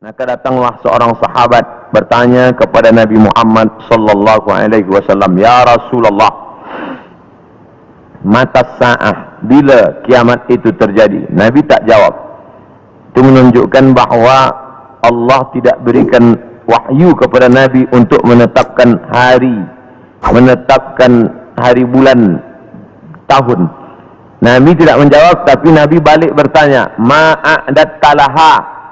Maka datanglah seorang sahabat bertanya kepada Nabi Muhammad sallallahu alaihi wasallam, "Ya Rasulullah, mata sa'ah, bila kiamat itu terjadi?" Nabi tak jawab. Itu menunjukkan bahawa Allah tidak berikan wahyu kepada Nabi untuk menetapkan hari, bulan, tahun. Nabi tidak menjawab, tapi Nabi balik bertanya, "Ma'adattalaha?"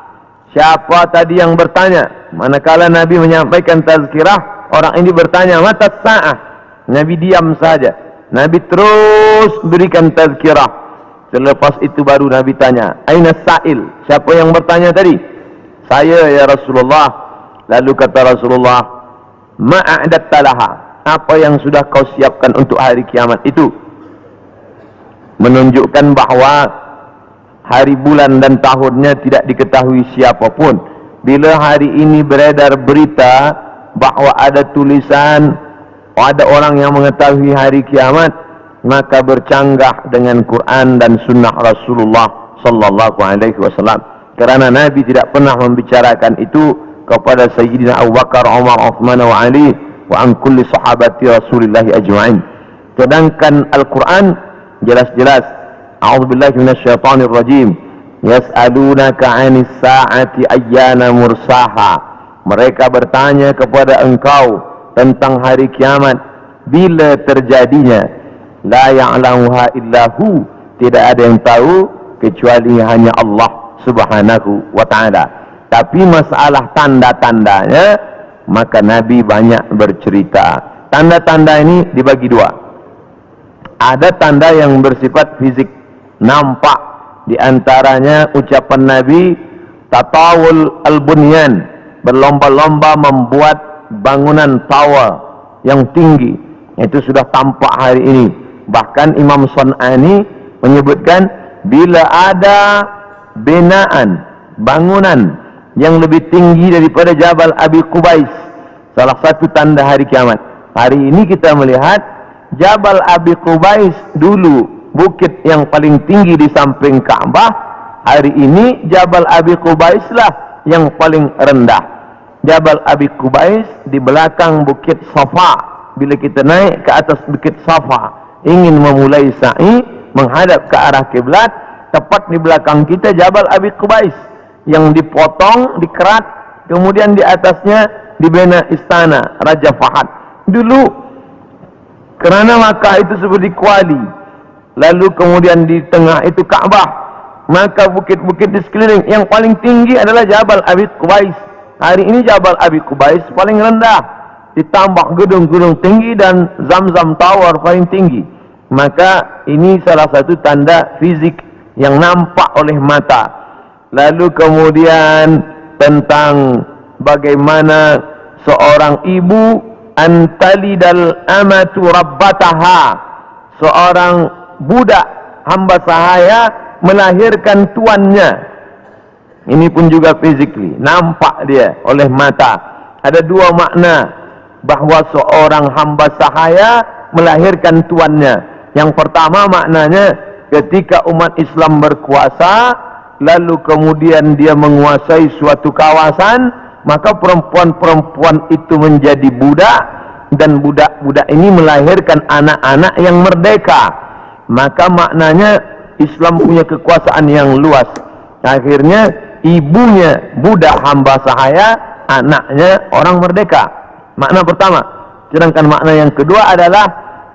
Siapa tadi yang bertanya? Manakala Nabi menyampaikan tazkirah, orang ini bertanya, "Mata sa'ah?" Nabi diam saja. Nabi terus berikan tazkirah. Selepas itu baru Nabi tanya, "Aina sa'il?" Siapa yang bertanya tadi? "Saya ya Rasulullah." Lalu kata Rasulullah, "Ma'adattalaha?" Apa yang sudah kau siapkan untuk hari kiamat itu? Menunjukkan bahawa hari, bulan dan tahunnya tidak diketahui siapapun. Bila hari ini beredar berita bahawa ada tulisan, ada orang yang mengetahui hari kiamat, maka bercanggah dengan Quran dan sunnah Rasulullah sallallahu alaihi wasallam. Kerana Nabi tidak pernah membicarakan itu kepada Sayyidina Abu Bakar, Umar, Uthman wa Ali wa an kulli sahabati Rasulillah ajma'in. Sedangkan Al-Quran jelas-jelas, a'udzubillahi minasyaitonir rajim, yas'alunaka 'anis sa'ati ayyana mursaha. Mereka bertanya kepada engkau tentang hari kiamat, bila terjadinya. La ya'lamuha illahu, tidak ada yang tahu kecuali hanya Allah Subhanahu wa ta'ala. Tapi masalah tanda-tandanya, maka Nabi banyak bercerita. Tanda-tanda ini dibagi dua. Ada tanda yang bersifat fisik, nampak, di antaranya ucapan Nabi, tatawul al-bunyan, berlomba-lomba membuat bangunan tower yang tinggi. Itu sudah tampak hari ini. Bahkan Imam Sun'ani menyebutkan, bila ada binaan, bangunan yang lebih tinggi daripada Jabal Abi Qubais, salah satu tanda hari kiamat. Hari ini kita melihat Jabal Abi Qubais dulu bukit yang paling tinggi di samping Ka'bah. Hari ini Jabal Abi Qubais lah yang paling rendah. Jabal Abi Qubais di belakang bukit Safa. Bila kita naik ke atas bukit Safa, ingin memulai sa'i menghadap ke arah kiblat, tepat di belakang kita Jabal Abi Qubais yang dipotong, dikerat, kemudian di atasnya dibina istana Raja Fahad. Dulu kerana Makkah itu seperti kuali, lalu kemudian di tengah itu Ka'bah, maka bukit-bukit di sekeliling yang paling tinggi adalah Jabal Abi Qubais. Hari ini Jabal Abi Qubais paling rendah, ditambah gedung-gedung tinggi dan Zamzam Tower paling tinggi. Maka ini salah satu tanda fizik yang nampak oleh mata. Lalu kemudian tentang bagaimana seorang ibu antalidal amatu rabbataha, seorang budak hamba sahaya melahirkan tuannya. Ini pun juga physically nampak dia oleh mata. Ada dua makna bahawa seorang hamba sahaya melahirkan tuannya. Yang pertama maknanya, ketika umat Islam berkuasa, lalu kemudian dia menguasai suatu kawasan, maka perempuan-perempuan itu menjadi budak, dan budak-budak ini melahirkan anak-anak yang merdeka. Maka maknanya Islam punya kekuasaan yang luas. Akhirnya ibunya budak hamba sahaya, anaknya orang merdeka. Makna pertama. Sedangkan makna yang kedua adalah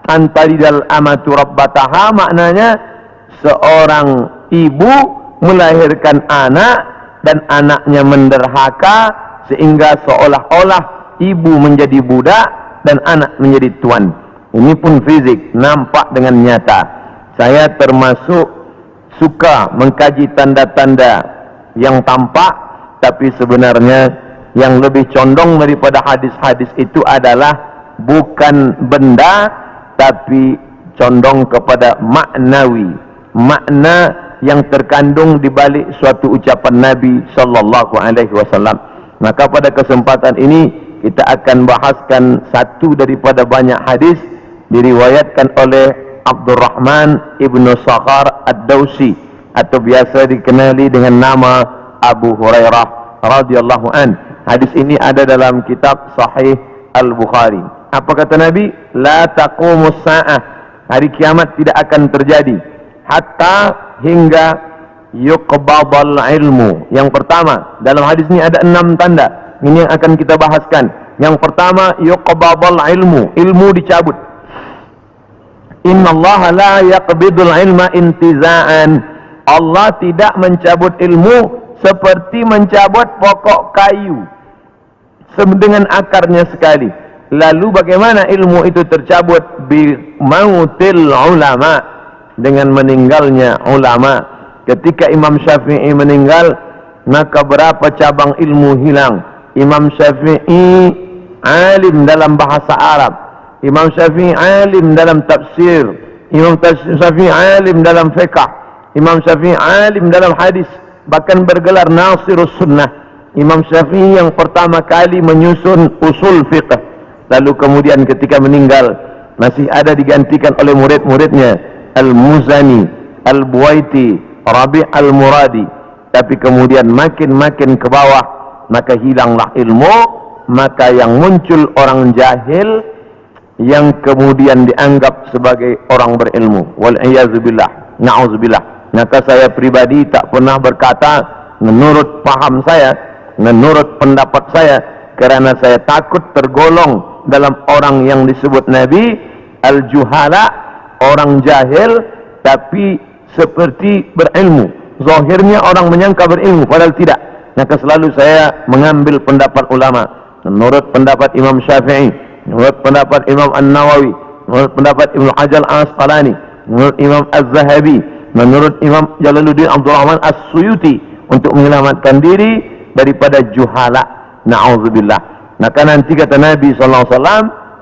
antalidal amatu rabbataha, maknanya seorang ibu melahirkan anak dan anaknya menderhaka, sehingga seolah-olah ibu menjadi budak dan anak menjadi tuan. Ini pun fizik, nampak dengan nyata. Saya termasuk suka mengkaji tanda-tanda yang tampak, tapi sebenarnya yang lebih condong daripada hadis-hadis itu adalah bukan benda, tapi condong kepada maknawi, makna yang terkandung di balik suatu ucapan Nabi sallallahu alaihi wasallam. Maka pada kesempatan ini kita akan bahaskan satu daripada banyak hadis diriwayatkan oleh Abdurrahman ibnu Sakhar ad-Dawsi, atau biasa dikenali dengan nama Abu Hurairah radhiyallahu an. Hadis ini ada dalam kitab Sahih Al-Bukhari. Apa kata Nabi? La taqumus sa'ah. Hari kiamat tidak akan terjadi hatta hingga yuqbadal ilmu. Yang pertama, dalam hadis ini ada 6 tanda. Ini yang akan kita bahaskan. Yang pertama, yuqbadal ilmu. Ilmu dicabut. Inna Allah la yaqbidul ilma intiza'an. Allah tidak mencabut ilmu seperti mencabut pokok kayu dengan akarnya sekali. Lalu bagaimana ilmu itu tercabut? Bi mautil ulama, dengan meninggalnya ulama. Ketika Imam Syafi'i meninggal, maka berapa cabang ilmu hilang. Imam Syafi'i alim dalam bahasa Arab, Imam Syafi'i alim dalam tafsir, Imam Syafi'i alim dalam fiqh, Imam Syafi'i alim dalam hadis, bahkan bergelar Nasirus Sunnah. Imam Syafi'i yang pertama kali menyusun usul fiqh. Lalu kemudian ketika meninggal, masih ada digantikan oleh murid-muridnya, Al-Muzani, Al-Buwaiti, Rabi' Al-Muradi. Tapi kemudian makin ke bawah, maka hilanglah ilmu. Maka yang muncul orang jahil yang kemudian dianggap sebagai orang berilmu. Wal'iyazubillah, na'udzubillah. Maka saya pribadi tak pernah berkata menurut paham saya, menurut pendapat saya, karena saya takut tergolong dalam orang yang disebut Nabi al-juhala, orang jahil tapi seperti berilmu. Zahirnya orang menyangka berilmu padahal tidak. Maka selalu saya mengambil pendapat ulama. Menurut pendapat Imam Syafi'i, menurut pendapat Imam An-Nawawi, menurut pendapat Ibnu Hajar Al-Asqalani, menurut Imam Az-Zahabi, menurut Imam Jalaluddin Abdul Rahman As-Suyuti, untuk menyelamatkan diri daripada juhala. Na'udzubillah. Maka nanti kata Nabi SAW,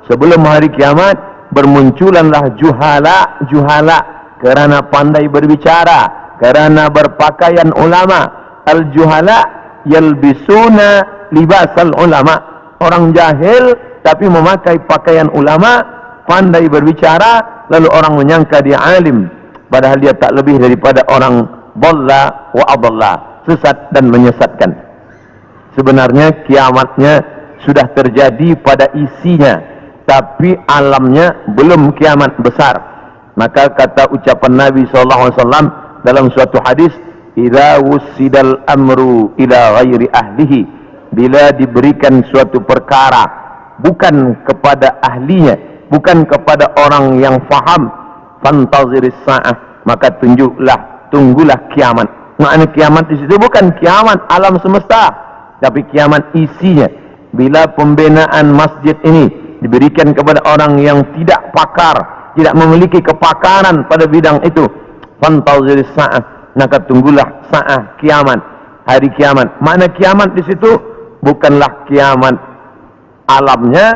sebelum hari kiamat bermunculanlah juhala karena pandai berbicara, karena berpakaian ulama. Al-juhala yalbisuna libasal ulama. Orang jahil tapi memakai pakaian ulama, pandai berbicara, lalu orang menyangka dia alim, padahal dia tak lebih daripada orang dhalla wa adalla, sesat dan menyesatkan. Sebenarnya kiamatnya sudah terjadi pada isinya, tapi alamnya belum kiamat besar. Maka kata ucapan Nabi SAW dalam suatu hadis, idza wussidal amru ila ghairi ahlihi, bila diberikan suatu perkara bukan kepada ahlinya, bukan kepada orang yang faham, fantaziris sa'ah, maka tunggulah kiamat. Makna kiamat di situ bukan kiamat alam semesta, tapi kiamat isinya. Bila pembinaan masjid ini diberikan kepada orang yang tidak pakar, tidak memiliki kepakaran pada bidang itu, fantaziris sa'ah, maka tunggulah sa'ah, kiamat, hari kiamat. Makna kiamat di situ bukanlah kiamat alamnya,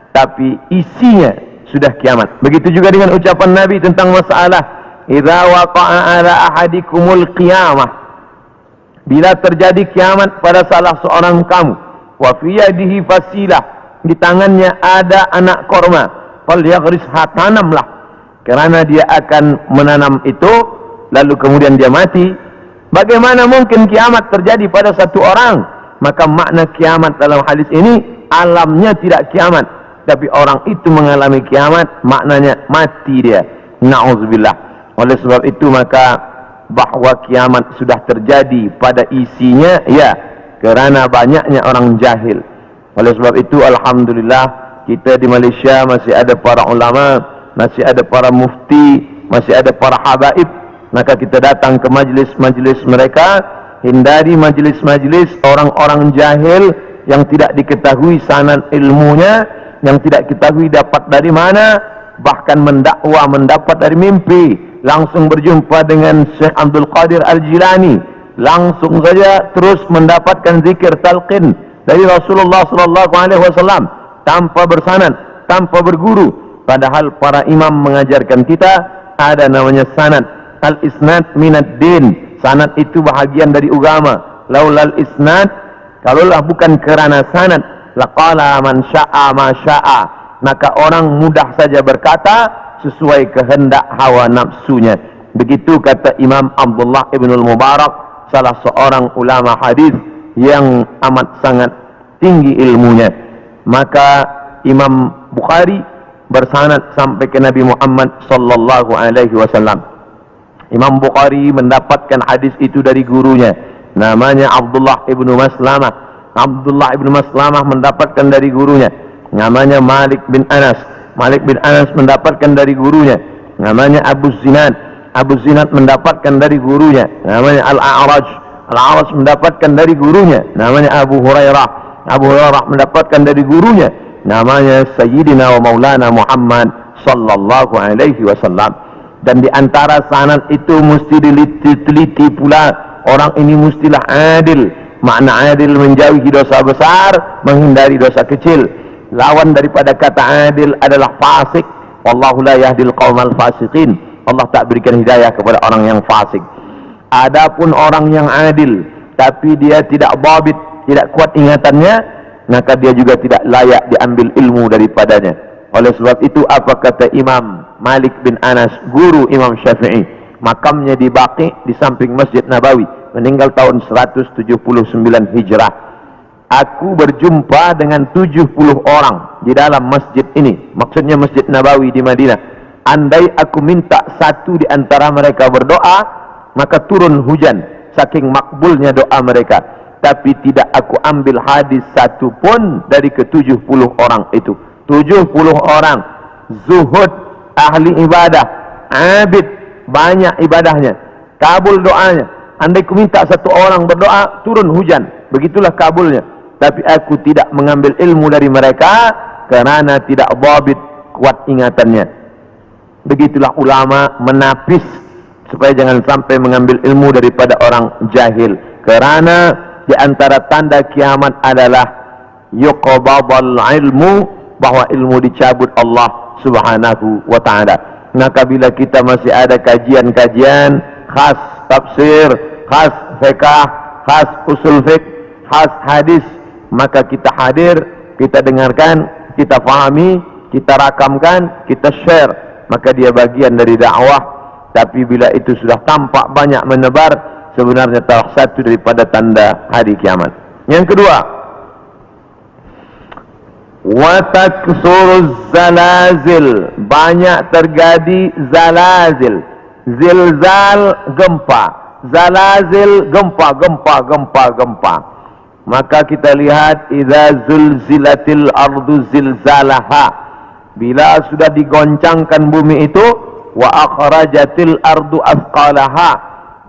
tapi isinya sudah kiamat. Begitu juga dengan ucapan Nabi tentang masalah idza waqa'a ala ahadikumul qiyamah, bila terjadi kiamat pada salah seorang kamu, wa fi yadihi fasilah, di tangannya ada anak korma, falyaghrisha, tanamlah, karena dia akan menanam itu lalu kemudian dia mati. Bagaimana mungkin kiamat terjadi pada satu orang? Maka makna kiamat dalam hadis ini alamnya tidak kiamat, tapi orang itu mengalami kiamat, maknanya mati dia. Na'udzubillah. Oleh sebab itu maka bahwa kiamat sudah terjadi pada isinya, ya, kerana banyaknya orang jahil. Oleh sebab itu alhamdulillah kita di Malaysia masih ada para ulama, masih ada para mufti, masih ada para habaib. Maka kita datang ke majlis-majlis mereka. Hindari majlis-majlis orang-orang jahil yang tidak diketahui sanad ilmunya, yang tidak diketahui dapat dari mana, bahkan mendakwa mendapat dari mimpi. Langsung berjumpa dengan Syekh Abdul Qadir Al-Jilani, langsung saja terus mendapatkan zikir talqin dari Rasulullah SAW tanpa bersanad, tanpa berguru. Padahal para imam mengajarkan kita ada namanya sanad. Al-isnad minad din. Sanad itu bahagian dari agama. Laulal isnad, kalaulah bukan kerana sanad, laqala man sya'a ma sya'a, maka orang mudah saja berkata sesuai kehendak hawa nafsunya. Begitu kata Imam Abdullah ibn al-Mubarak, salah seorang ulama hadis yang amat sangat tinggi ilmunya. Maka Imam Bukhari bersanad sampai ke Nabi Muhammad sallallahu alaihi wasallam. Imam Bukhari mendapatkan hadis itu dari gurunya, namanya Abdullah ibnu Maslamah. Abdullah ibnu Maslamah mendapatkan dari gurunya, namanya Malik bin Anas. Malik bin Anas mendapatkan dari gurunya, namanya Abu Zinad. Abu Zinad mendapatkan dari gurunya, namanya Al-A'raj. Al-A'raj mendapatkan dari gurunya, namanya Abu Hurairah. Abu Hurairah mendapatkan dari gurunya, namanya Sayyidina wa Maulana Muhammad sallallahu alaihi wasallam. Dan di antara sanad itu mesti diteliti pula, orang ini mestilah adil. Makna adil menjauhi dosa besar, menghindari dosa kecil. Lawan daripada kata adil adalah fasik. Wallahu la yahdil qaumal fasiqin. Allah tak berikan hidayah kepada orang yang fasik. Adapun orang yang adil tapi dia tidak dhabit, tidak kuat ingatannya, maka dia juga tidak layak diambil ilmu daripadanya. Oleh sebab itu, apa kata Imam Malik bin Anas, guru Imam Syafi'i? Makamnya di Baqi, di samping Masjid Nabawi, meninggal tahun 179 Hijrah. Aku berjumpa dengan 70 orang di dalam masjid ini, maksudnya Masjid Nabawi di Madinah. Andai aku minta satu di antara mereka berdoa, maka turun hujan, saking makbulnya doa mereka. Tapi tidak aku ambil hadis satu pun dari ke-70 orang itu. 70 orang zuhud, ahli ibadah, abid, banyak ibadahnya, kabul doanya. Andai ku minta satu orang berdoa, turun hujan, begitulah kabulnya. Tapi aku tidak mengambil ilmu dari mereka karena tidak dhabit, kuat ingatannya. Begitulah ulama menapis supaya jangan sampai mengambil ilmu daripada orang jahil. Karena di antara tanda kiamat adalah yuqbadul ilmu, bahwa ilmu dicabut Allah subhanahu wa ta'ala. Maka bila kita masih ada kajian-kajian khas tafsir, khas fiqh, khas usul fiqh, khas hadis, maka kita hadir, kita dengarkan, kita fahami, kita rakamkan, kita share, maka dia bagian dari dakwah. Tapi bila itu sudah tampak banyak menebar, sebenarnya salah satu daripada tanda hari kiamat. Yang kedua, wa taksuruz zalazil, banyak terjadi zalazil. Zilzal, gempa. Zalazil, gempa. Maka kita lihat, idza zulzilatil ardu zilzalaha, bila sudah digoncangkan bumi itu, wa akhrajatil ardu athqalaha,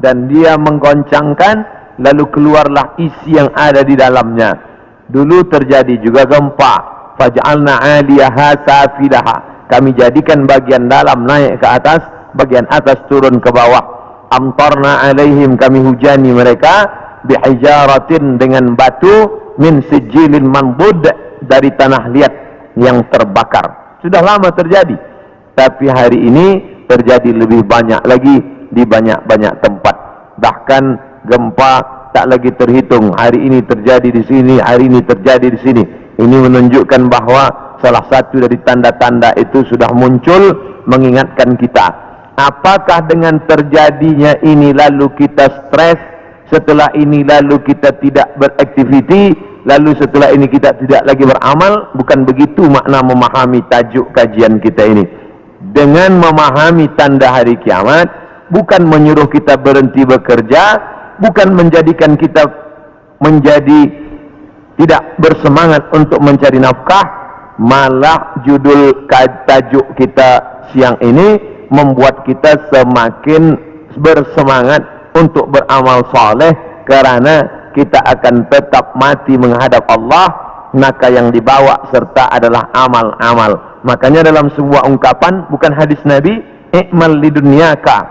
dan dia menggoncangkan, lalu keluarlah isi yang ada di dalamnya. Dulu terjadi juga gempa, faj'alna 'aliyaha safilaha, kami jadikan bagian dalam naik ke atas, bagian atas turun ke bawah. Amtarna 'alaihim, kami hujani mereka, bihijaratin, dengan batu, min sijilin mandud, dari tanah liat yang terbakar. Sudah lama terjadi, tapi hari ini terjadi lebih banyak lagi di banyak-banyak tempat. Bahkan gempa tak lagi terhitung. Hari ini terjadi di sini, hari ini terjadi di sini. Ini menunjukkan bahwa salah satu dari tanda-tanda itu sudah muncul, mengingatkan kita. Apakah dengan terjadinya ini lalu kita stres, setelah ini lalu kita tidak beraktiviti, lalu setelah ini kita tidak lagi beramal? Bukan begitu makna memahami tajuk kajian kita ini. Dengan memahami tanda hari kiamat, bukan menyuruh kita berhenti bekerja, bukan menjadikan kita menjadi tidak bersemangat untuk mencari nafkah, malah judul tajuk kita siang ini membuat kita semakin bersemangat untuk beramal saleh, karena kita akan tetap mati menghadap Allah, maka yang dibawa serta adalah amal-amal. Makanya dalam sebuah ungkapan, bukan hadis Nabi, i'mal lidunyaka,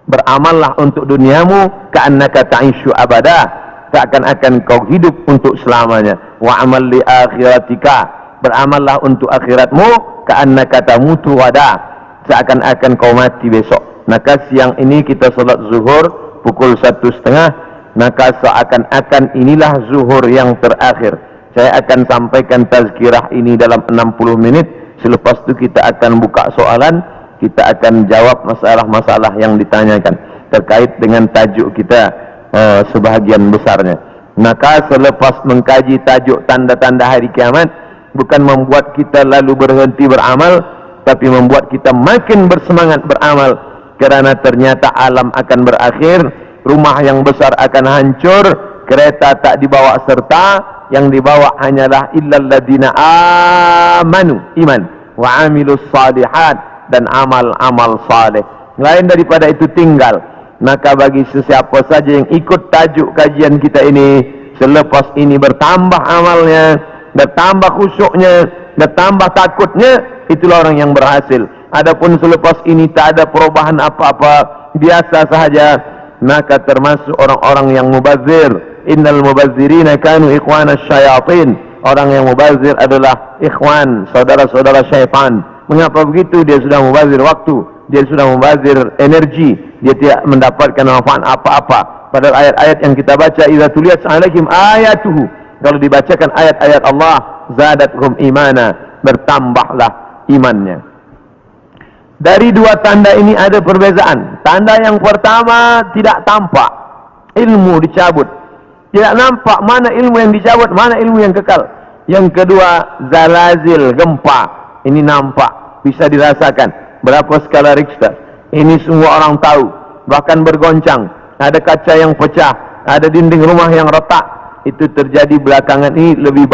beramallah untuk duniamu, ka'annaka ta'ishu abada, seakan-akan kau hidup untuk selamanya. Wa amal li akhiratika, beramallah untuk akhiratmu, ka'annaka tamutu wada, seakan-akan kau mati besok. Maka siang ini kita salat zuhur pukul 1:30, maka seakan-akan inilah zuhur yang terakhir. Saya akan sampaikan tazkirah ini dalam 60 menit. Selepas itu kita akan buka soalan, kita akan jawab masalah-masalah yang ditanyakan terkait dengan tajuk kita sebahagian besarnya. Maka selepas mengkaji tajuk tanda-tanda hari kiamat, bukan membuat kita lalu berhenti beramal, tapi membuat kita makin bersemangat beramal, kerana ternyata alam akan berakhir, rumah yang besar akan hancur, kereta tak dibawa serta, yang dibawa hanyalah illal ladina amanu, iman, wa amilus salihat, dan amal-amal saleh. Lain daripada itu tinggal. Maka bagi sesiapa saja yang ikut tajuk kajian kita ini, selepas ini bertambah amalnya, bertambah khusyuknya, bertambah takutnya, itulah orang yang berhasil. Adapun selepas ini tak ada perubahan apa-apa, biasa sahaja, maka termasuk orang-orang yang mubazir. Innal mubazzirina kanu ikhwana syayatin. Orang yang mubazir adalah ikhwan, saudara-saudara syaitan. Mengapa begitu? Dia sudah mubazir waktu, dia sudah mubazir energi, dia tidak mendapatkan manfaat apa-apa. Padahal ayat-ayat yang kita baca, idza tuliyat alaihim ayatuhu, kalau dibacakan ayat-ayat Allah, zadathum imana, bertambahlah imannya. Dari dua tanda ini ada perbezaan. Tanda yang pertama tidak tampak, ilmu dicabut. Tidak nampak mana ilmu yang dicabut, mana ilmu yang kekal. Yang kedua, zalazil, gempa. Ini nampak, bisa dirasakan. Berapa skala Richter? Ini semua orang tahu. Bahkan bergoncang. Ada kaca yang pecah, ada dinding rumah yang retak. Itu terjadi belakangan ini lebih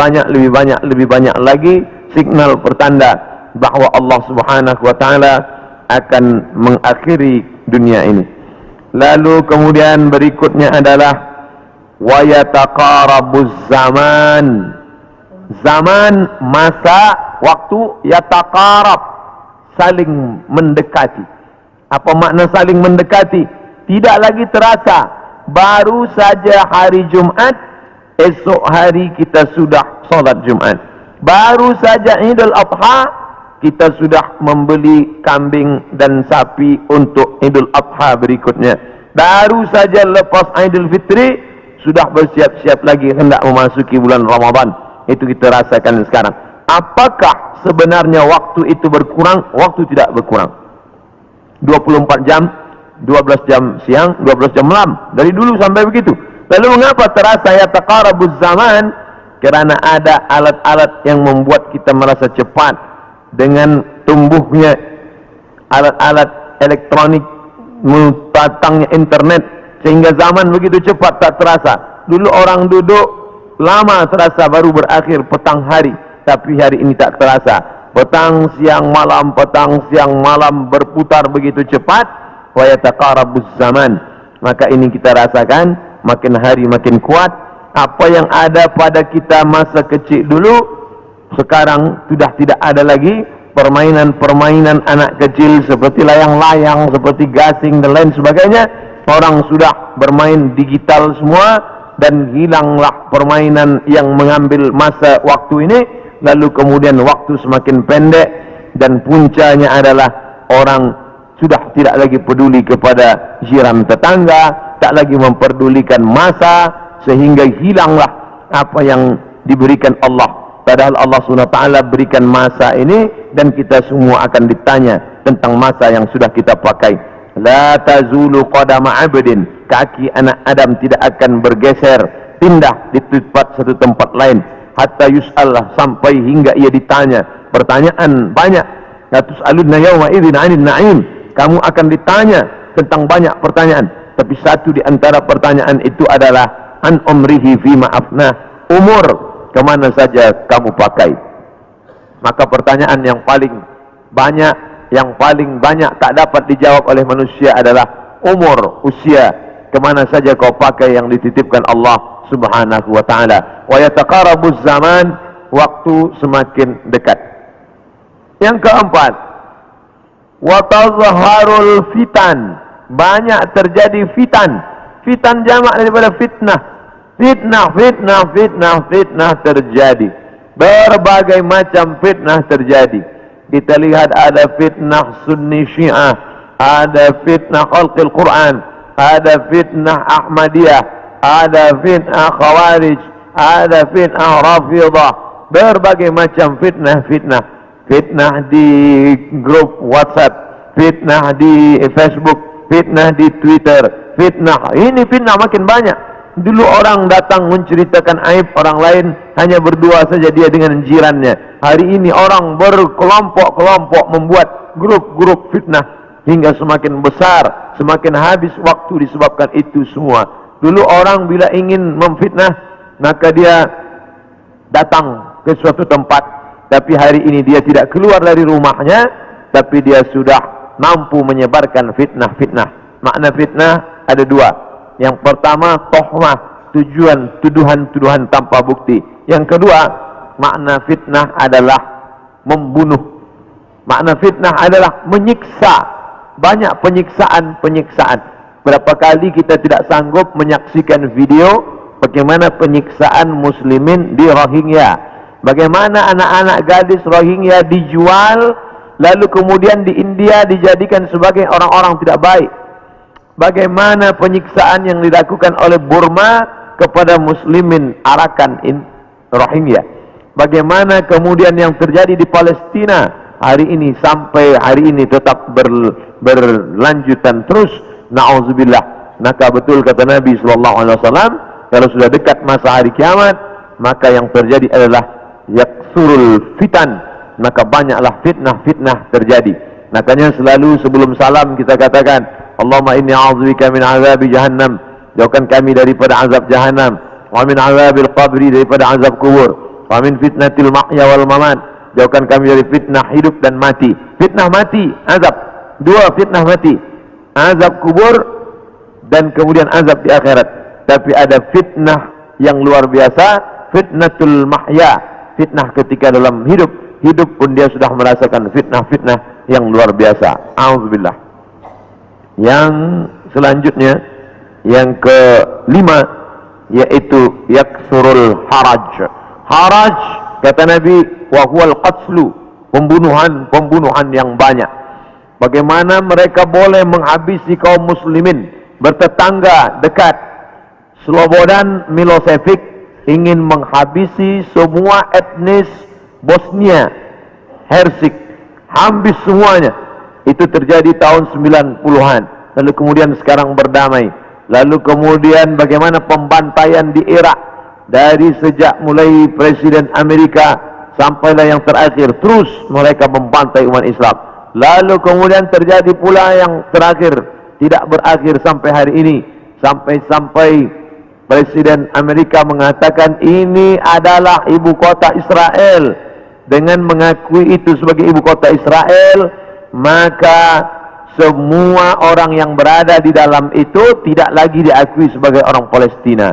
banyak lagi signal pertanda bahwa Allah Subhanahu wa taala akan mengakhiri dunia ini. Lalu kemudian berikutnya adalah wa yataqarabuz zaman. Zaman, masa, waktu, yataqarab, saling mendekati. Apa makna saling mendekati? Tidak lagi terasa. Baru saja hari Jumat, esok hari kita sudah solat Jumat. Baru saja Idul Adha, kita sudah membeli kambing dan sapi untuk Idul Adha berikutnya. Baru saja lepas Idul Fitri, sudah bersiap-siap lagi hendak memasuki bulan Ramadan. Itu kita rasakan sekarang. Apakah sebenarnya waktu itu berkurang? Waktu tidak berkurang. 24 jam, 12 jam siang, 12 jam malam. Dari dulu sampai begitu. Lalu mengapa terasa yataqarabuz zaman? Kerana ada alat-alat yang membuat kita merasa cepat. Dengan tumbuhnya alat-alat elektronik, datangnya internet, sehingga zaman begitu cepat tak terasa. Dulu orang duduk lama terasa, baru berakhir petang hari. Tapi hari ini tak terasa. Petang, siang, malam, petang, siang, malam berputar begitu cepat. Wa yataqarabuz zaman. Maka ini kita rasakan, makin hari makin kuat. Apa yang ada pada kita masa kecil dulu, sekarang sudah tidak ada lagi. Permainan-permainan anak kecil seperti layang-layang, seperti gasing dan lain sebagainya. Orang sudah bermain digital semua, dan hilanglah permainan yang mengambil masa waktu ini. Lalu kemudian waktu semakin pendek, dan puncanya adalah orang sudah tidak lagi peduli kepada jiran tetangga, tak lagi memperdulikan masa, sehingga hilanglah apa yang diberikan Allah. Padahal Allah SWT berikan masa ini, dan kita semua akan ditanya tentang masa yang sudah kita pakai. La tazulu qadama abdin, kaki anak Adam tidak akan bergeser, pindah di satu tempat lain, hatta yus'allah, sampai hingga ia ditanya. Pertanyaan banyak. La tus'alunna yawma idzin 'anil na'im, kamu akan ditanya tentang banyak pertanyaan. Tapi satu di antara pertanyaan itu adalah an umrihi fima afnah, umur kemana saja kamu pakai. Maka pertanyaan yang paling banyak tak dapat dijawab oleh manusia adalah umur, usia, kemana saja kau pakai yang dititipkan Allah Subhanahu wa ta'ala. Wa yataqarabuz zaman, waktu semakin dekat. Yang keempat, wa tazharul fitan, banyak terjadi fitan. Fitan jamak daripada fitnah. Fitnah terjadi. Berbagai macam fitnah terjadi. Kita lihat ada fitnah Sunni Syiah, ada fitnah khalqil Quran, ada fitnah Ahmadiyah, ada fitnah Khawarij, ada fitnah Rafidah. Berbagai macam fitnah di grup WhatsApp, fitnah di Facebook, fitnah di Twitter, fitnah. Ini fitnah makin banyak. Dulu orang datang menceritakan aib orang lain, hanya berdua saja dia dengan jirannya. Hari ini orang berkelompok-kelompok membuat grup-grup fitnah, hingga semakin besar, semakin habis waktu disebabkan itu semua. Dulu orang bila ingin memfitnah, maka dia datang ke suatu tempat, tapi hari ini dia tidak keluar dari rumahnya, tapi dia sudah mampu menyebarkan fitnah-fitnah. Makna fitnah ada dua. Yang pertama, tohmah, tuduhan-tuduhan tanpa bukti. Yang kedua, makna fitnah adalah membunuh. Makna fitnah adalah menyiksa. Banyak penyiksaan. Berapa kali kita tidak sanggup menyaksikan video bagaimana penyiksaan muslimin di Rohingya. Bagaimana anak-anak gadis Rohingya dijual, lalu kemudian di India dijadikan sebagai orang-orang tidak baik. Bagaimana penyiksaan yang dilakukan oleh Burma kepada muslimin Arakan Rohingya. Bagaimana kemudian yang terjadi di Palestina hari ini sampai hari ini tetap berlanjutan terus. Na'udzubillah. Maka betul kata Nabi SAW, kalau sudah dekat masa hari kiamat, maka yang terjadi adalah yaksurul fitan, maka banyaklah fitnah-fitnah terjadi. Makanya selalu sebelum salam kita katakan, Allahumma inni a'udzubika min azabi jahannam, jauhkan kami daripada azab jahannam, wa min azabil qabri, daripada azab kubur, wa min fitnatil mahya wal mamat, jauhkan kami dari fitnah hidup dan mati. Fitnah mati, azab. Dua fitnah mati, azab kubur dan kemudian azab di akhirat. Tapi ada fitnah yang luar biasa, fitnatul mahya, fitnah ketika dalam hidup pun dia sudah merasakan fitnah-fitnah yang luar biasa. A'udzubillah. Yang selanjutnya, yang kelima, yaitu yaksurul haraj. Haraj, kata Nabi, wa huwal qatlu, pembunuhan yang banyak. Bagaimana mereka boleh menghabisi kaum muslimin bertetangga dekat. Slobodan Milosevic ingin menghabisi semua etnis Bosnia Hersek, habis semuanya. Itu terjadi tahun 90-an. Lalu kemudian sekarang berdamai. Lalu kemudian bagaimana pembantaian di Irak, dari sejak mulai Presiden Amerika sampailah yang terakhir, terus mereka membantai umat Islam. Lalu kemudian terjadi pula yang terakhir, tidak berakhir sampai hari ini, sampai Presiden Amerika mengatakan ini adalah ibu kota Israel. Dengan mengakui itu sebagai ibu kota Israel, maka semua orang yang berada di dalam itu tidak lagi diakui sebagai orang Palestina.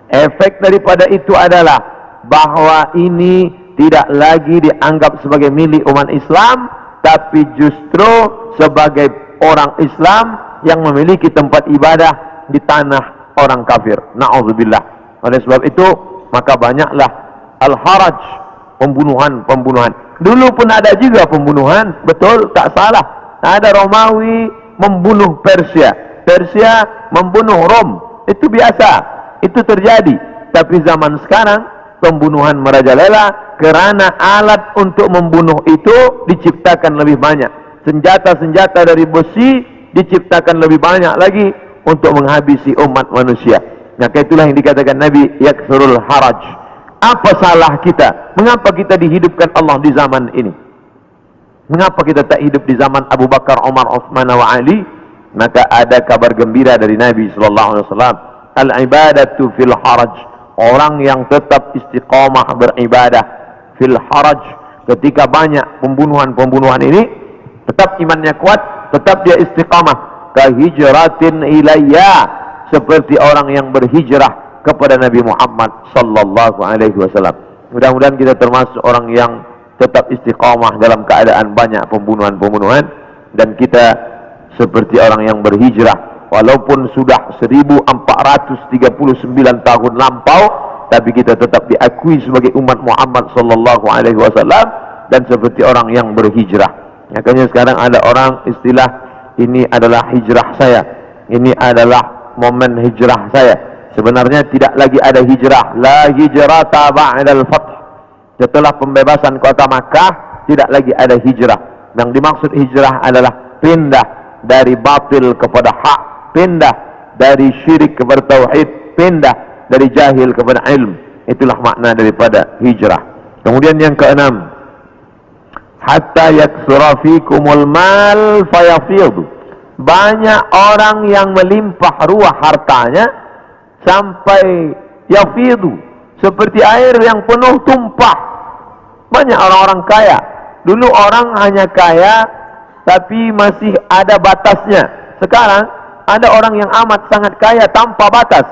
Efek daripada itu adalah bahwa ini tidak lagi dianggap sebagai milik umat Islam, tapi justru sebagai orang Islam yang memiliki tempat ibadah di tanah orang kafir. Na'udzubillah. Oleh sebab itu, maka banyaklah al-haraj, pembunuhan. Dulu pun ada juga pembunuhan, betul, tak salah. Ada Romawi membunuh Persia, Persia membunuh Rom, itu biasa, itu terjadi. Tapi zaman sekarang pembunuhan merajalela kerana alat untuk membunuh itu diciptakan lebih banyak. Senjata-senjata dari besi diciptakan lebih banyak lagi untuk menghabisi umat manusia. Maka itulah yang dikatakan Nabi, yaksurul haraj. Apa salah kita? Mengapa kita dihidupkan Allah di zaman ini? Mengapa kita tak hidup di zaman Abu Bakar, Umar, Uthman wa Ali? Maka ada kabar gembira dari Nabi SAW. Al-ibadatu fil haraj. Orang yang tetap istiqamah beribadah fil haraj, ketika banyak pembunuhan ini, tetap imannya kuat, tetap dia istiqamah. Kahijratin ilayya, seperti orang yang berhijrah kepada Nabi Muhammad sallallahu alaihi wasallam. Mudah-mudahan kita termasuk orang yang tetap istiqamah dalam keadaan banyak pembunuhan, dan kita seperti orang yang berhijrah walaupun sudah 1439 tahun lampau, tapi kita tetap diakui sebagai umat Muhammad sallallahu alaihi wasallam dan seperti orang yang berhijrah. Makanya sekarang ada orang istilah, ini adalah hijrah saya, ini adalah momen hijrah saya. Sebenarnya tidak lagi ada hijrah. La hijrata ba'dal fath. Setelah pembebasan kota Makkah, tidak lagi ada hijrah. Yang dimaksud hijrah adalah pindah dari batil kepada hak, pindah dari syirik kepada tauhid, pindah dari jahil kepada ilmu. Itulah makna daripada hijrah. Kemudian yang keenam, hatta yaksura fikumul mal fayafidhu. Banyak orang yang melimpah ruah hartanya sampai yafidhu, seperti air yang penuh tumpah. Banyak orang-orang kaya. Dulu orang hanya kaya tapi masih ada batasnya. Sekarang ada orang yang amat sangat kaya tanpa batas,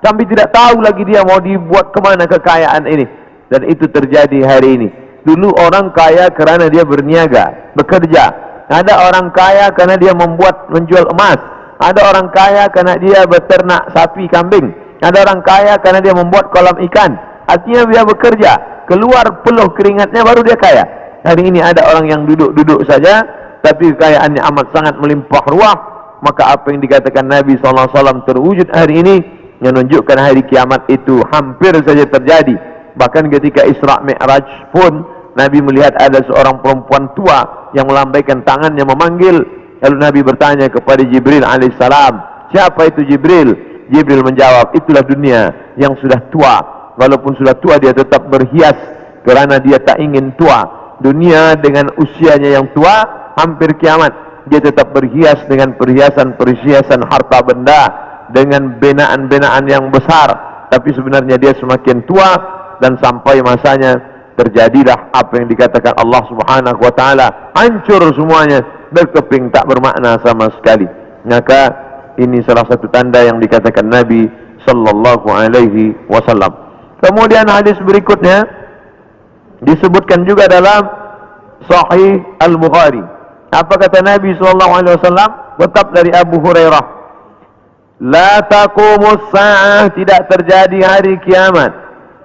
sampai tidak tahu lagi dia mau dibuat kemana kekayaan ini. Dan itu terjadi hari ini. Dulu orang kaya kerana dia berniaga, bekerja. Ada orang kaya kerana dia menjual emas. Ada orang kaya kerana dia beternak sapi, kambing. Ada orang kaya kerana dia membuat kolam ikan. Artinya dia bekerja, keluar peluh keringatnya baru dia kaya. Hari ini ada orang yang duduk-duduk saja, tapi kekayaannya amat sangat melimpah ruah. Maka apa yang dikatakan Nabi SAW terwujud hari ini, menunjukkan hari kiamat itu hampir saja terjadi. Bahkan ketika Isra Mi'raj pun Nabi melihat ada seorang perempuan tua yang melambaikan tangannya memanggil. Lalu Nabi bertanya kepada Jibril alaihissalam, siapa itu Jibril? Jibril menjawab, itulah dunia yang sudah tua. Walaupun sudah tua dia tetap berhias kerana dia tak ingin tua. Dunia dengan usianya yang tua, hampir kiamat, dia tetap berhias dengan perhiasan-perhiasan harta benda, dengan binaan-binaan yang besar. Tapi sebenarnya dia semakin tua, dan sampai masanya terjadilah apa yang dikatakan Allah Subhanahu wa taala, hancur semuanya, berkeping, tak bermakna sama sekali. Maka ini salah satu tanda yang dikatakan Nabi sallallahu alaihi wasallam. Kemudian hadis berikutnya disebutkan juga dalam Sahih Al-Bukhari. Apa kata Nabi sallallahu alaihi wasallam? Tetap dari Abu Hurairah, la taqumus sa'ah, tidak terjadi hari kiamat,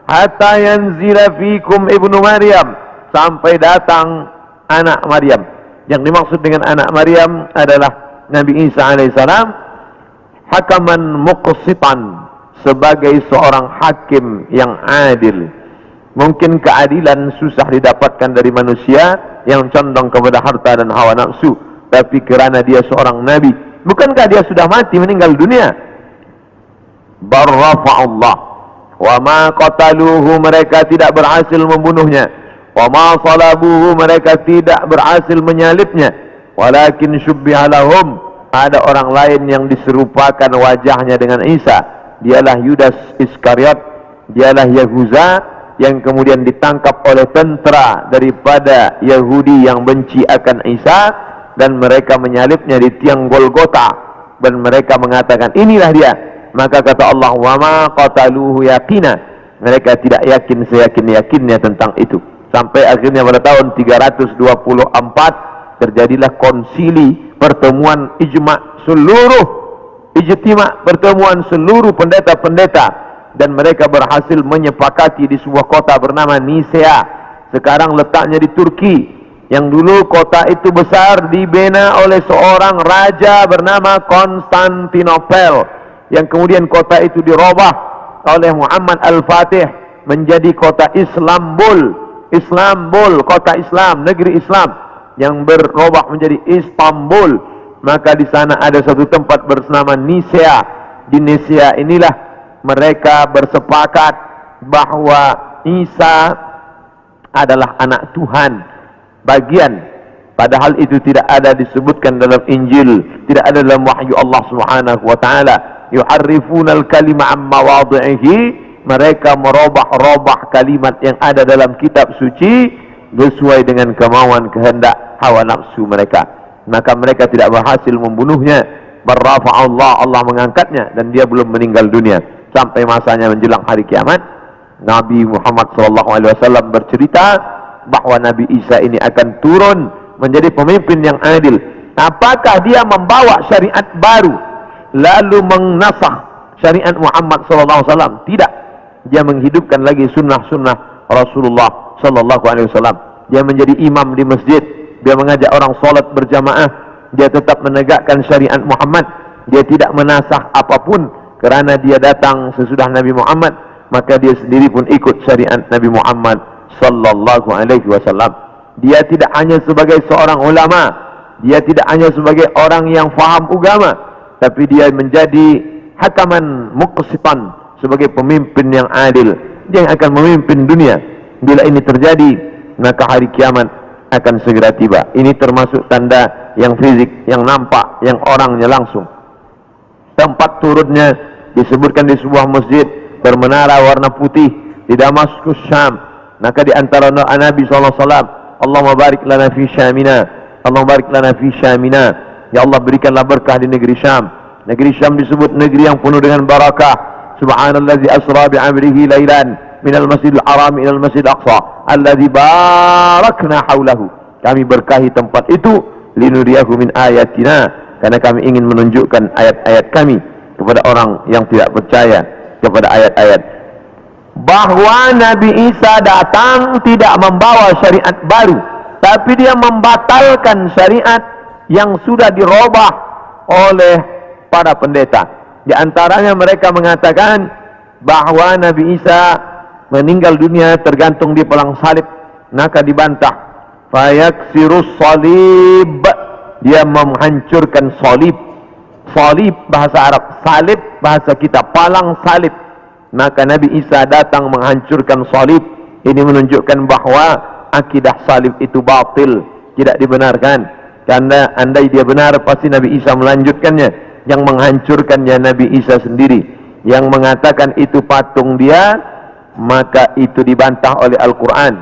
hatta yanzila fikum ibnu Maryam, sampai datang anak Maryam. Yang dimaksud dengan anak Maryam adalah Nabi Isa alaihissalam, hakaman muqsitan, sebagai seorang hakim yang adil. Mungkin keadilan susah didapatkan dari manusia yang condong kepada harta dan hawa nafsu, tapi kerana dia seorang nabi, bukankah dia sudah mati, meninggal dunia? Barrafa'allah, wa ma qataluhu, mereka tidak berhasil membunuhnya. Wa ma salabuhu, mereka tidak berhasil menyalibnya. Walakin syubbiha lahum, ada orang lain yang diserupakan wajahnya dengan Isa. Dialah Yudas Iskariot, dialah Yahuza, yang kemudian ditangkap oleh tentera daripada Yahudi yang benci akan Isa, dan mereka menyalibnya di tiang Golgota, dan mereka mengatakan inilah dia. Maka kata Allah, wa ma qataluhu yaqina, mereka tidak yakin seyakin-yakinnya tentang itu. Sampai akhirnya pada tahun 324 terjadilah konsili, pertemuan pertemuan seluruh pendeta-pendeta, dan mereka berhasil menyepakati di sebuah kota bernama Nisea. Sekarang letaknya di Turki. Yang dulu kota itu besar, dibina oleh seorang raja bernama Konstantinopel, yang kemudian kota itu dirubah oleh Muhammad Al-Fatih menjadi kota Islambul. Islambul, kota Islam, negeri Islam, yang berubah menjadi Istanbul. Maka di sana ada satu tempat bernama Nisea. Di Nisea inilah mereka bersepakat bahwa Isa adalah anak Tuhan bagian. Padahal itu tidak ada disebutkan dalam Injil, tidak ada dalam wahyu Allah Subhanahu wa taala. Yuharrifuna al-kalima an mawadhihi, mereka merubah-rubah kalimat yang ada dalam kitab suci sesuai dengan kemauan kehendak hawa nafsu mereka. Maka mereka tidak berhasil membunuhnya. Barrafa Allah, Allah mengangkatnya, dan dia belum meninggal dunia. Sampai masanya menjelang hari kiamat, Nabi Muhammad SAW bercerita bahwa Nabi Isa ini akan turun menjadi pemimpin yang adil. Apakah dia membawa syariat baru lalu menasakh syariat Muhammad SAW? Tidak. Dia menghidupkan lagi sunnah-sunnah Rasulullah SAW. Dia menjadi imam di masjid, dia mengajak orang salat berjamaah, dia tetap menegakkan syariat Muhammad. Dia tidak menasakh apapun, kerana dia datang sesudah Nabi Muhammad, maka dia sendiri pun ikut syariat Nabi Muhammad sallallahu alaihi wasallam. Dia tidak hanya sebagai seorang ulama, dia tidak hanya sebagai orang yang faham agama, tapi dia menjadi hakaman muqsitan, sebagai pemimpin yang adil. Dia yang akan memimpin dunia. Bila ini terjadi, maka hari kiamat akan segera tiba. Ini termasuk tanda yang fisik, yang nampak, yang orangnya langsung. Tempat turunnya disebutkan di sebuah masjid bermenara warna putih di Damaskus, Syam. Maka di antara doa Nabi SAW, Allahumma barik lana fi Syamina, Allahumma barik lana fi Syamina. Ya Allah, berikanlah berkah di negeri Syam. Negeri Syam disebut negeri yang penuh dengan barakah. Subhanallazi asra bi'amrihi lailan minal masjidil haram ilal masjidil aqsa alladzi barakna haulahu. Kami berkahi tempat itu linuriyahu min ayatina, karena kami ingin menunjukkan ayat-ayat kami kepada orang yang tidak percaya kepada ayat-ayat. Bahwa Nabi Isa datang tidak membawa syariat baru, tapi dia membatalkan syariat yang sudah dirubah oleh para pendeta. Di antaranya mereka mengatakan bahwa Nabi Isa meninggal dunia tergantung di pelang salib, maka dibantah. Fayaksirus salib, dia menghancurkan salib. Salib bahasa Arab, salib bahasa kita, palang salib. Maka Nabi Isa datang menghancurkan salib. Ini menunjukkan bahwa akidah salib itu batil, tidak dibenarkan. Karena andai dia benar, pasti Nabi Isa melanjutkannya. Yang menghancurkannya Nabi Isa sendiri. Yang mengatakan itu patung dia, maka itu dibantah oleh Al-Quran.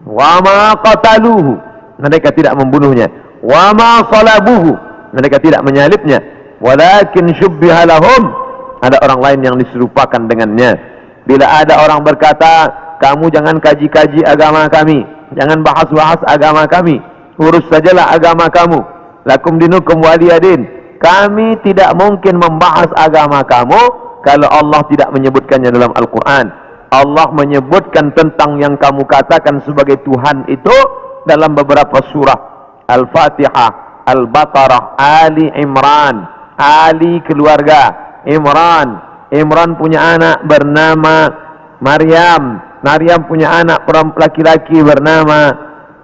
Wa ma qataluhu, mereka tidak membunuhnya. Wa ma salabuhu, mereka tidak menyalibnya. Walakin syubbiha lahum, ada orang lain yang diserupakan dengannya. Bila ada orang berkata, kamu jangan kaji-kaji agama kami, jangan bahas-bahas agama kami, urus sajalah agama kamu, lakum dinukum waliyadin. Kami tidak mungkin membahas agama kamu kalau Allah tidak menyebutkannya dalam Al-Quran. Allah menyebutkan tentang yang kamu katakan sebagai Tuhan itu dalam beberapa surah. Al-Fatihah, Al-Baqarah, Ali Imran. Ali keluarga, Imran punya anak bernama Maryam. Maryam punya anak laki-laki bernama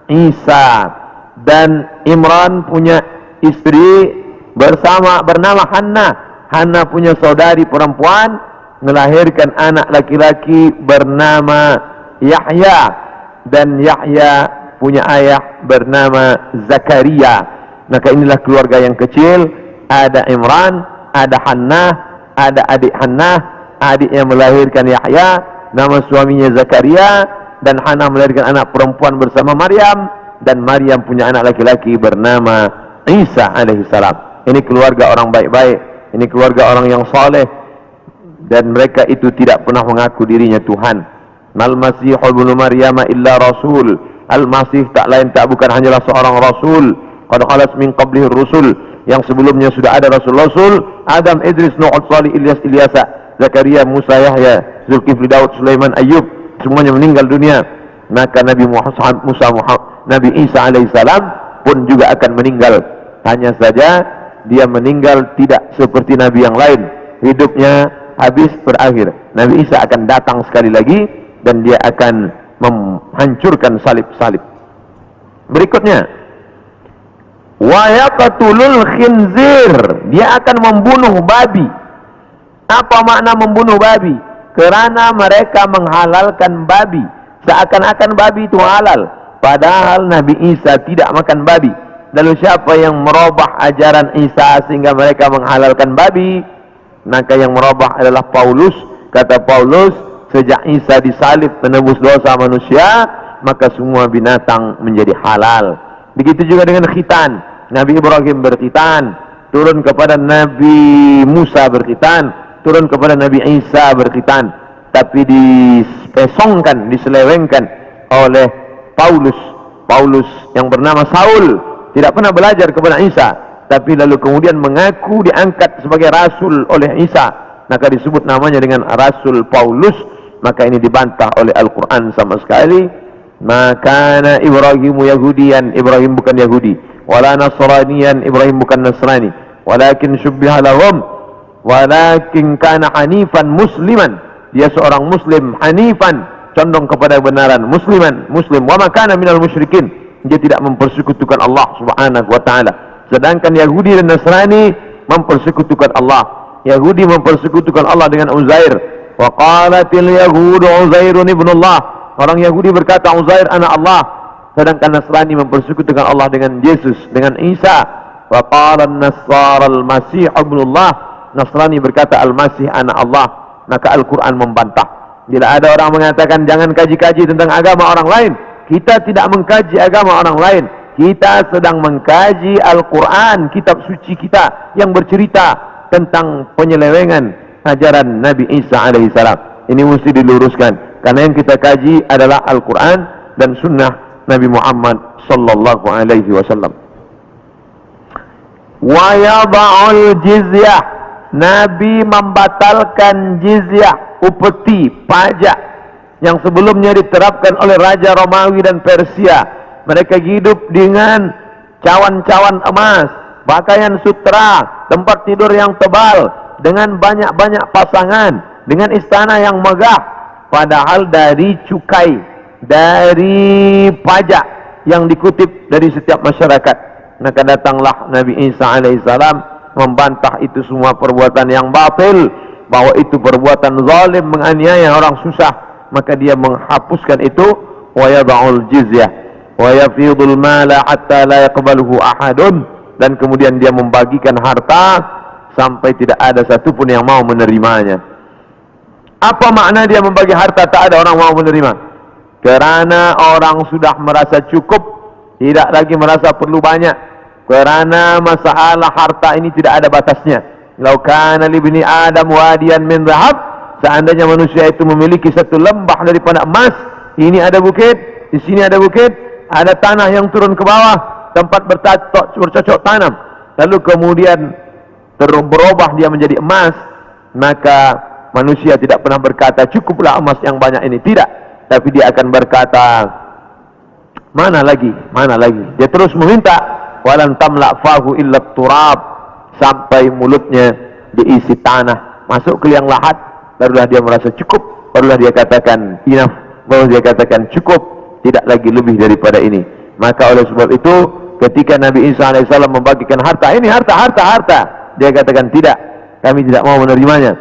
Isa. Dan Imran punya istri bernama Hannah. Hannah punya saudari perempuan, melahirkan anak laki-laki bernama Yahya. Dan Yahya punya ayah bernama Zakaria. Maka inilah keluarga yang kecil. Ada Imran, ada Hannah, ada adik Hannah, adik yang melahirkan Yahya, nama suaminya Zakaria. Dan Hannah melahirkan anak perempuan bersama Maryam. Dan Maryam punya anak laki-laki bernama Isa alaihissalam. Ini keluarga orang baik-baik, ini keluarga orang yang saleh, dan mereka itu tidak pernah mengaku dirinya Tuhan. Al-Masih ibnu Maryam illa rasul. Al-Masih tak lain tak bukan hanyalah seorang rasul. Qad khalas min qablihi rusul, yang sebelumnya sudah ada rasul-rasul. Adam, Idris, Nuh, Salih, Ilyas, Ilyasa, Zakaria, Musa, Yahya, Zulkifli, Daud, Sulaiman, Ayyub, semuanya meninggal dunia. Maka Nabi Nabi Isa alaihissalam pun juga akan meninggal. Hanya saja dia meninggal tidak seperti Nabi yang lain. Hidupnya habis, berakhir. Nabi Isa akan datang sekali lagi dan dia akan menghancurkan salib-salib. Berikutnya, wa yaqtulul khinzir, dia akan membunuh babi. Apa makna membunuh babi? Kerana mereka menghalalkan babi, seakan-akan babi itu halal, padahal Nabi Isa tidak makan babi. Lalu siapa yang merubah ajaran Isa sehingga mereka menghalalkan babi? Maka yang merubah adalah Paulus. Kata Paulus, sejak Isa disalib menebus dosa manusia, maka semua binatang menjadi halal. Begitu juga dengan khitan. Nabi Ibrahim berkhitan, turun kepada Nabi Musa berkhitan, turun kepada Nabi Isa berkhitan. Tapi dipesongkan, diselewengkan oleh Paulus yang bernama Saul. Tidak pernah belajar kepada Isa, tapi lalu kemudian mengaku diangkat sebagai rasul oleh Isa. Maka disebut namanya dengan Rasul Paulus. Maka ini dibantah oleh Al-Quran sama sekali. Maka Ibrahimu Yahudian, Ibrahim bukan Yahudi. Wala Nasranian, Ibrahim bukan Nasrani. Walakin syubbiha lahum, walakin kana hanifan musliman. Dia seorang muslim, hanifan, condong kepada kebenaran, muslim. Wa ma kana minal musyrikin. Dia tidak mempersekutukan Allah subhanahu wa ta'ala. Sedangkan Yahudi dan Nasrani mempersekutukan Allah. Yahudi mempersekutukan Allah dengan Uzair. Wa qalatil yahudu Uzairun ibnullah. Orang Yahudi berkata Uzair anak Allah. Sedangkan Nasrani mempersekutukan Allah dengan Yesus, dengan Isa. Wa qala an-Nasara al-Masih ibnullah. Nasrani berkata Al-Masih anak Allah. Maka Al-Quran membantah. Bila ada orang mengatakan jangan kaji-kaji tentang agama orang lain, kita tidak mengkaji agama orang lain. Kita sedang mengkaji Al-Quran, kitab suci kita yang bercerita tentang penyelewengan ajaran Nabi Isa alaihissalam. Ini mesti diluruskan, karena yang kita kaji adalah Al-Quran dan sunnah Nabi Muhammad sallallahu alaihi wasallam. Wa yada'ul jizyah, Nabi membatalkan jizyah, upeti, pajak yang sebelumnya diterapkan oleh Raja Romawi dan Persia. Mereka hidup dengan cawan-cawan emas, pakaian sutra, tempat tidur yang tebal, dengan banyak-banyak pasangan, dengan istana yang megah. Padahal dari cukai, dari pajak yang dikutip dari setiap masyarakat. Maka datanglah Nabi Isa alaihissalam membantah itu semua perbuatan yang batil, bahwa itu perbuatan zalim, menganiaya orang susah. Maka dia menghapuskan itu, wa yada'ul jizyah wa yafidul mala hatta la yaqbaluhu ahadun, dan kemudian dia membagikan harta sampai tidak ada satupun yang mau menerimanya. Apa makna dia membagi harta tak ada orang mau menerima? Kerana orang sudah merasa cukup, tidak lagi merasa perlu banyak. Kerana masalah harta ini tidak ada batasnya. Lau kana li ibni Adam wadiyan min dhahab, seandainya manusia itu memiliki satu lembah daripada emas, ini ada bukit, di sini ada bukit, ada tanah yang turun ke bawah, tempat bercocok tanam, lalu kemudian berubah dia menjadi emas, maka manusia tidak pernah berkata cukuplah emas yang banyak ini, tidak, tapi dia akan berkata mana lagi, mana lagi. Dia terus meminta, walan tamla fahu illa turab, sampai mulutnya diisi tanah, masuk ke liang lahat, barulah dia merasa cukup, barulah dia katakan enough, baru dia katakan cukup, tidak lagi lebih daripada ini. Maka oleh sebab itu, ketika Nabi Isa alaihissalam membagikan harta, ini harta, dia katakan tidak, kami tidak mau menerimanya,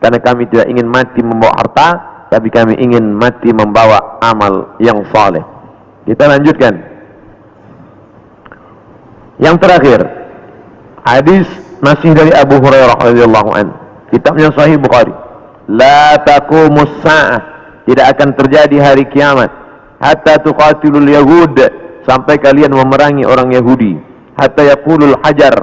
karena kami tidak ingin mati membawa harta, tapi kami ingin mati membawa amal yang saleh. Kita lanjutkan. Yang terakhir, hadis masih dari Abu Hurairah radhiyallahu anhu, kitabnya Sahih Bukhari. La taqumus sa'ah, tidak akan terjadi hari kiamat, hatta tuqatilul yahud, sampai kalian memerangi orang Yahudi. Hatta yaqulul hajar,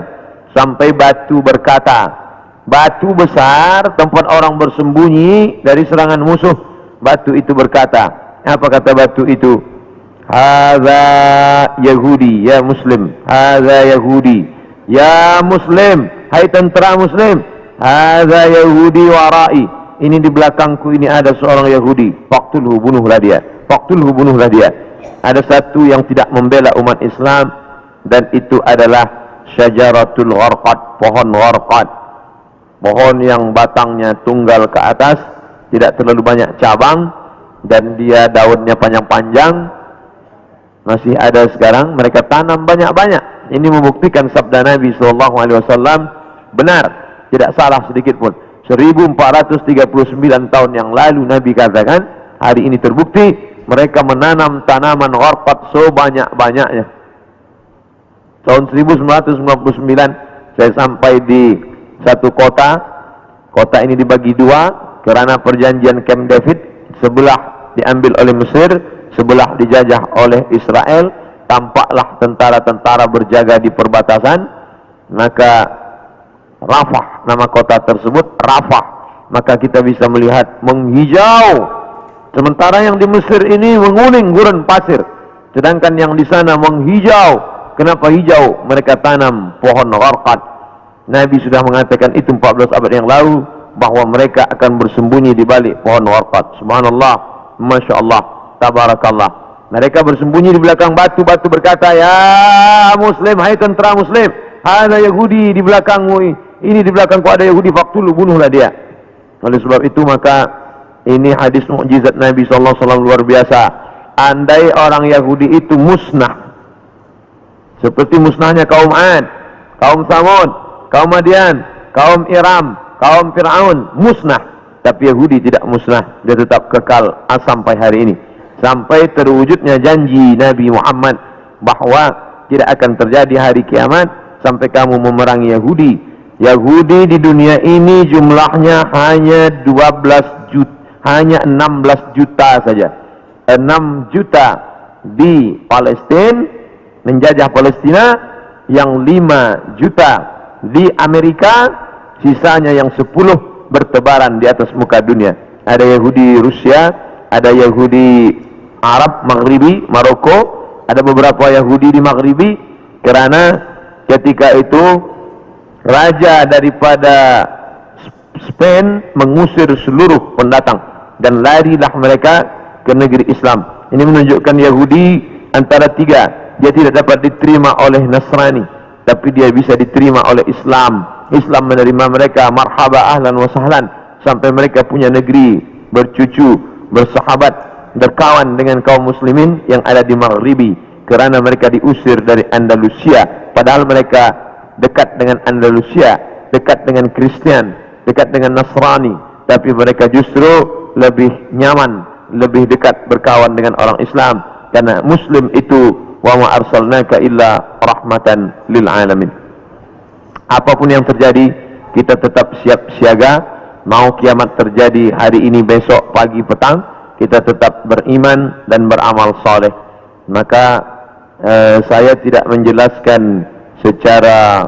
sampai batu berkata, batu besar tempat orang bersembunyi dari serangan musuh, batu itu berkata, apa kata batu itu? Hadza Yahudi ya Muslim, hadza Yahudi ya Muslim, hai tentara Muslim, hadza Yahudi warai, ini di belakangku ini ada seorang Yahudi, faqtulhu, bunuhlah dia, faqtulhu, bunuhlah dia. Ada satu yang tidak membela umat Islam, dan itu adalah syajaratul gharqad, pohon gharqad, pohon yang batangnya tunggal ke atas, tidak terlalu banyak cabang, dan dia daunnya panjang-panjang. Masih ada sekarang, mereka tanam banyak-banyak. Ini membuktikan sabda Nabi SAW benar, tidak salah sedikit pun. 1439 tahun yang lalu Nabi katakan, hari ini terbukti, mereka menanam tanaman gharqad sebanyak-banyaknya. Tahun 1999 saya sampai di satu kota. Kota ini dibagi dua kerana perjanjian Camp David. Sebelah diambil oleh Mesir, sebelah dijajah oleh Israel. Tampaklah tentara-tentara berjaga di perbatasan. Maka Rafah, nama kota tersebut Rafah. Maka kita bisa melihat menghijau. Sementara yang di Mesir ini menguning gurun pasir, sedangkan yang di sana menghijau. Kenapa hijau? Mereka tanam pohon gharqad. Nabi sudah mengatakan itu 14 abad yang lalu, bahwa mereka akan bersembunyi di balik pohon gharqad. Subhanallah, Masya Allah, Tabarakallah. Mereka bersembunyi di belakang batu-batu, berkata, ya Muslim, hai tentara Muslim, ada Yahudi di belakangmu, ini di belakangku ada Yahudi, faqtulu, bunuhlah dia. Oleh sebab itu maka ini hadis mukjizat Nabi SAW luar biasa. Andai orang Yahudi itu musnah, seperti musnahnya kaum Ad, kaum Samud, kaum Madian, kaum Iram, kaum Fir'aun musnah, tapi Yahudi tidak musnah, dia tetap kekal sampai hari ini, sampai terwujudnya janji Nabi Muhammad bahwa tidak akan terjadi hari kiamat sampai kamu memerangi Yahudi. Yahudi di dunia ini jumlahnya hanya 12 juta, hanya 16 juta saja. 6 juta di Palestina, menjajah Palestina, yang 5 juta di Amerika, sisanya yang 10 bertebaran di atas muka dunia. Ada Yahudi Rusia, ada Yahudi Arab Maghribi, Maroko, ada beberapa Yahudi di Maghribi, karena ketika itu raja daripada Spain mengusir seluruh pendatang dan larilah mereka ke negeri Islam. Ini menunjukkan Yahudi antara tiga, dia tidak dapat diterima oleh Nasrani, tapi dia bisa diterima oleh Islam. Islam menerima mereka, marhaba ahlan wa sahlan, sampai mereka punya negeri, bercucu, bersahabat, berkawan dengan kaum muslimin yang ada di Maghribi, kerana mereka diusir dari Andalusia, padahal mereka dekat dengan Andalusia, dekat dengan Kristian, dekat dengan Nasrani, tapi mereka justru lebih nyaman, lebih dekat berkawan dengan orang Islam, karena Muslim itu wa ma arsalnaka illa rahmatan lil alamin. Apapun yang terjadi, kita tetap siap siaga. Mau kiamat terjadi hari ini, besok, pagi, petang, kita tetap beriman dan beramal soleh. Maka saya tidak menjelaskan secara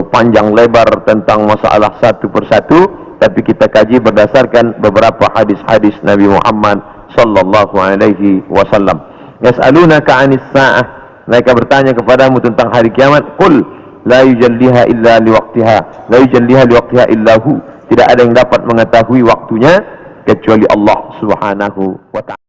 panjang lebar tentang masalah satu persatu, tapi kita kaji berdasarkan beberapa hadis-hadis Nabi Muhammad sallallahu alaihi wasallam. Yas'alunaka 'anis sa'ah, mereka bertanya kepadamu tentang hari kiamat. Qul la yujalliha illa liwaqtiha, la yujalliha liwaqtiha illa hu, tidak ada yang dapat mengetahui waktunya kecuali Allah Subhanahu wa ta'ala.